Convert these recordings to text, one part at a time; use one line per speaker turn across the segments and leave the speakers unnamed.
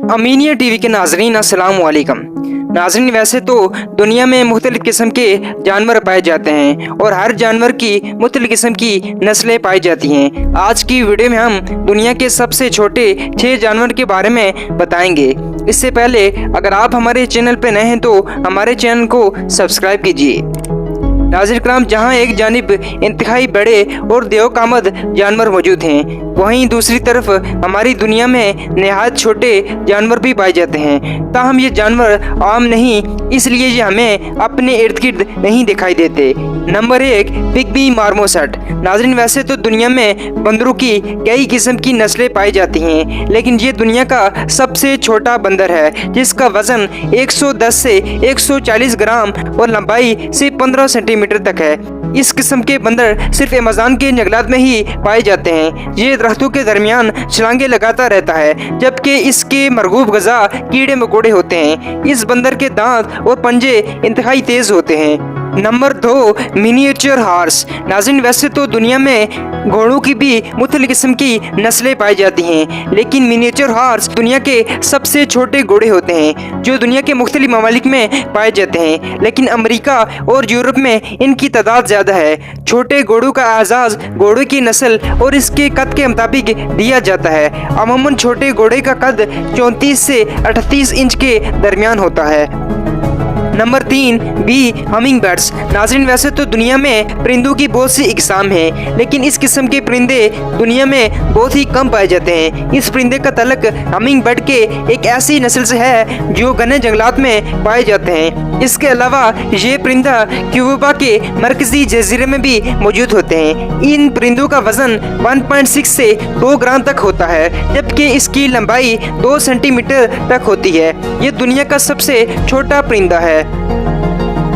Anaemia TV के नाजरीन अस्सलाम वालेकुम। नाजरीन, वैसे तो दुनिया में मुख्तलिफ़ किस्म के जानवर पाए जाते हैं और हर जानवर की मुख्तलिफ़ किस्म की नस्लें पाई जाती हैं। आज की वीडियो में हम दुनिया के सबसे छोटे 6 जानवर के बारे में बताएंगे। इससे पहले अगर आप हमारे चैनल पर नए हैं तो हमारे चैनल को सब्सक्राइब कीजिए। नाज़रीन कराम, जहां एक जानिब इंतहाई बड़े और देवकामद जानवर मौजूद हैं, वहीं दूसरी तरफ हमारी दुनिया में नहायत छोटे जानवर भी पाए जाते हैं। ताहम ये जानवर आम नहीं, इसलिए ये हमें अपने इर्द गिर्द नहीं दिखाई देते। Number 1, pygmy marmoset. नाज़रीन, वैसे तो दुनिया में बंदरों की कई किस्म की नस्लें पाई जाती हैं, लेकिन ये दुनिया का सबसे छोटा बंदर है, जिसका वजन 110 से 140 ग्राम और लंबाई से 15 सेंटीमीटर तक है। इस किस्म के बंदर सिर्फ अमेज़न के जंगलात में ही पाए जाते हैं। ये दरख्तों के दरमियान छलांगे लगाता रहता है, जबकि इसके मरगूब ग़िज़ा कीड़े मकोड़े होते हैं। इस बंदर के दांत और पंजे इंतहाई तेज होते हैं। Number 2, miniature horse. नाज़रीन, वैसे तो दुनिया में घोड़ों की भी मुख्तलिफ़ किस्म की नस्लें पाई जाती हैं, लेकिन मिनिएचर हॉर्स दुनिया के सबसे छोटे घोड़े होते हैं, जो दुनिया के मुख्तलिफ़ ममालिक में पाए जाते हैं, लेकिन अमेरिका और यूरोप में इनकी तादाद ज़्यादा है। छोटे घोड़ों का एजाज़ घोड़े की नस्ल और इसके कद के मुताबिक दिया जाता है। अमूमन छोटे घोड़े का कद 34 से 38 इंच के दरमियान होता है। Number 3, bee hummingbirds. नाज़रीन, वैसे तो दुनिया में परिंदों की बहुत सी इकसाम हैं, लेकिन इस किस्म के परिंदे दुनिया में बहुत ही कम पाए जाते हैं। इस परिंदे का तल्लुक हमिंग बर्ड के एक ऐसी नस्ल से है जो घने जंगलात में पाए जाते हैं। इसके अलावा ये परिंदा क्यूबा के मरकजी जजीरे में भी मौजूद होते हैं। इन परिंदों का वजन 1.6 से 2 ग्राम तक होता है, जबकि इसकी लंबाई 2 सेंटीमीटर तक होती है। ये दुनिया का सबसे छोटा परिंदा है।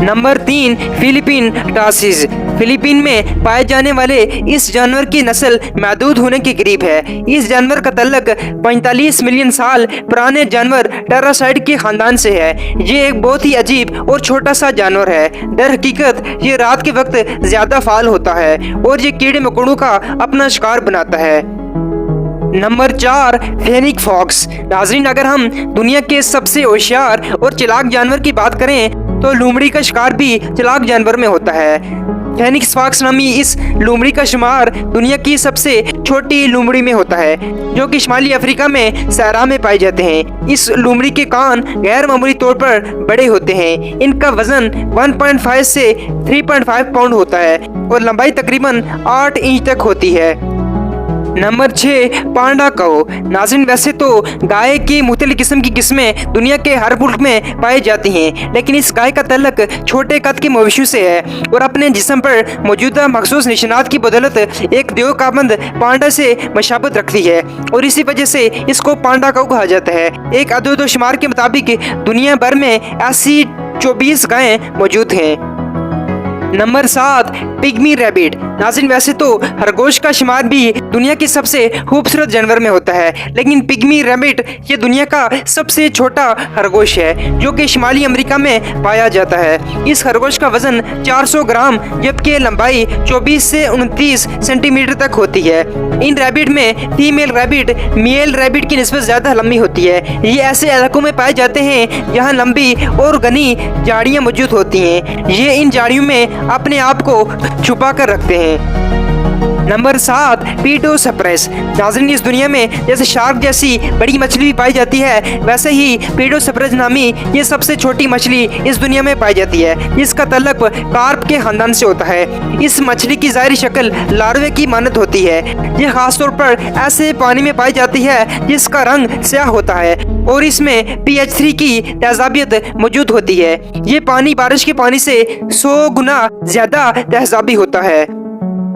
Number 3, Philippine टार्सिस। फिलीपीन में पाए जाने वाले इस जानवर की नस्ल महदूद होने के करीब है। इस जानवर का तल्लुक 45 मिलियन साल पुराने जानवर टेरासाइड के खानदान से है। ये एक बहुत ही अजीब और छोटा सा जानवर है। दर हकीकत ये रात के वक्त ज्यादा फाल होता है और ये कीड़े मकोड़ों का अपना शिकार बनाता है। Number 4, fennec fox. नाज़रीन, अगर हम दुनिया के सबसे होशियार और चालाक जानवर की बात करें तो लोमड़ी का शिकार भी चालाक जानवर में होता है। फेनिक्स फॉक्स नामी इस लोमड़ी का शुमार दुनिया की सबसे छोटी लोमड़ी में होता है, जो कि शुमाली अफ्रीका में सहरा में पाए जाते हैं। इस लोमड़ी के कान गैर मामूली तौर पर बड़े होते हैं। इनका वजन 1.5 से 3.5 पाउंड होता है और लंबाई तकरीबन 8 इंच तक होती है। नंबर 6, पांडा काऊ। नाज़रीन, वैसे तो गाय की मुख्तलिफ़ किस्म की किस्में दुनिया के हर मुल्क में पाई जाती हैं, लेकिन इस गाय का तल्लुक छोटे कद के मवेशियों से है और अपने जिस्म पर मौजूदा मखसूस निशानात की बदौलत एक देवकामद पांडा से मशाबत रखती है और इसी वजह से इसको पांडा काऊ कहा जाता है। एक अदद व शुमार के मुताबिक दुनिया भर में ऐसी 24 गायें मौजूद हैं। Number 7, pygmy rabbit. नाज़रीन, वैसे तो खरगोश का शुमार भी दुनिया के सबसे खूबसूरत जानवर में होता है, लेकिन पिग्मी रैबिट ये दुनिया का सबसे छोटा खरगोश है, जो कि शुमाली अमेरिका में पाया जाता है। इस खरगोश का वजन 400 ग्राम जबकि लंबाई 24 से 29 सेंटीमीटर तक होती है। इन रैबिट में फीमेल रैबिट मेल रैबिट की निस्बत ज्यादा लंबी होती है। ये ऐसे इलाकों में पाए जाते हैं जहाँ लंबी और घनी झाड़ियाँ मौजूद होती हैं। ये इन झाड़ियों में अपने आप को छुपा कर रखते हैं। नंबर 7, पीडोसप्रेस। नाज़रीन, इस दुनिया में जैसे शार्क जैसी बड़ी मछली भी पाई जाती है, वैसे ही पीडोसप्रेस नामी ये सबसे छोटी मछली इस दुनिया में पाई जाती है, जिसका तल्लुक कार्प के खानदान से होता है। इस मछली की ज़ाहिरी शक्ल लार्वे की मानद होती है। ये खासतौर पर ऐसे पानी में पाई जाती है जिसका रंग स्याह होता है और इसमें pH 3 की तेजाबियत मौजूद होती है। ये पानी बारिश के पानी से 100 गुना ज्यादा तेजाबी होता है।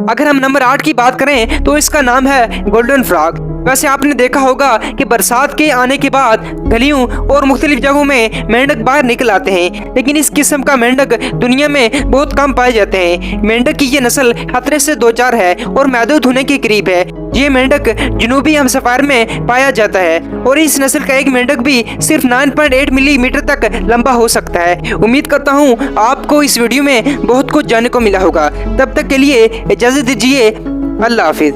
अगर हम नंबर 8 की बात करें तो इसका नाम है गोल्डन फ्रॉग। वैसे आपने देखा होगा कि बरसात के आने के बाद गलियों और मुख्तलिफ जगहों में मेंढक बाहर निकल आते हैं, लेकिन इस किस्म का मेंढक दुनिया में बहुत कम पाए जाते हैं। मेंढक की ये नस्ल खतरे से दो चार है और महदूद होने के करीब है। ये मेंढक जनूबी हमसफर में पाया जाता है और इस नस्ल का एक मेंढक भी सिर्फ 9.8 मिलीमीटर तक लंबा हो सकता है। उम्मीद करता हूँ आपको इस वीडियो में बहुत कुछ जानने को मिला होगा। तब तक के लिए इजाजत दीजिए। अल्लाह हाफिज।